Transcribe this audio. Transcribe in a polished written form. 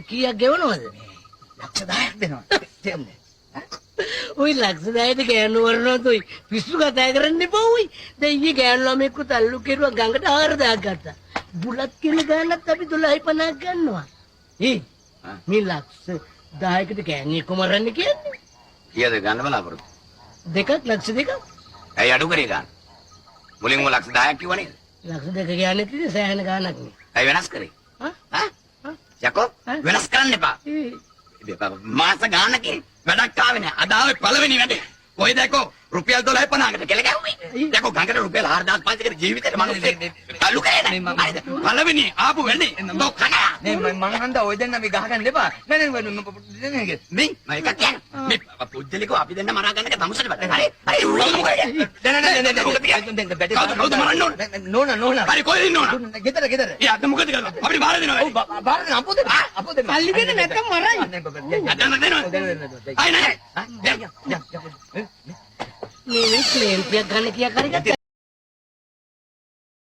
කීයක් ගෙවනවද? ලක්ෂ 10ක් දෙනවා. තේරුණේ? ඔය ලක්ෂ 10ට ගෑනු වරනොත් ඔය පිස්සු කතා කරන්න එපා ඔය. දැන් ඊයේ ගෑනු ළමෙක්ව තල්ලු කෙරුවා ගඟට 4000ක් ගත්තා. බුලත් කියන ගානක් අපි 12.50ක් ගන්නවා. මේ ලක්ෂ 10කට ගෑණියෙක් කොමරන්නේ කියන්නේ? කීයද ගන්න බලාපොරොත්තු? දෙකක් ලක්ෂ දෙකක්. ඇයි අඩු කරේ ගන්න? මුලින්ම ලක්ෂ 10ක් කිව්වා නේද? ලක්ෂ දෙක කියන්නේ ඉතින් සෑහෙන ගානක් නේ. ඇයි වෙනස් කරේ? යකෝ වෙනස් කරන්න එපා. මාස ගානකින් වැඩක් ආවේ නැහැ. අද ආවේ පළවෙනි වැඩේ. කොහෙද යකෝ රුපියල් 12.50කට කෙල ගැහුවේ. යකෝ ගඟට රුපියල් 4500කට ජීවිතේට මම අලු කරේ නැහැ. පළවෙනි ආපු වැඩේ. තෝ කනවා. නේ මම හන්ද ඔය දෙන්න මේ ගහගන්න එපා. නෑ මේ මම එකක් කියනවා. මේ පුජ්ජලිකෝ අපි දෙන්න මරා ගන්න එක තමුසට බෑ. හරි හරි කවුද මරන්න ඕන? නෝනා. හරි කොහෙද ඉන්න ඕන? ගෙදර. එයා අද මොකද කරන්නේ? අපිට බාර දෙනවා. ඔව් බාර දෙන්න අපෝ දෙන්න. සල්ලි දෙන්න නැත්තම් මරයි. අදන්න දෙනවා. අය නෑ. මේ ක්ලේම් එකක් ගන්න කියා කරගත්තා.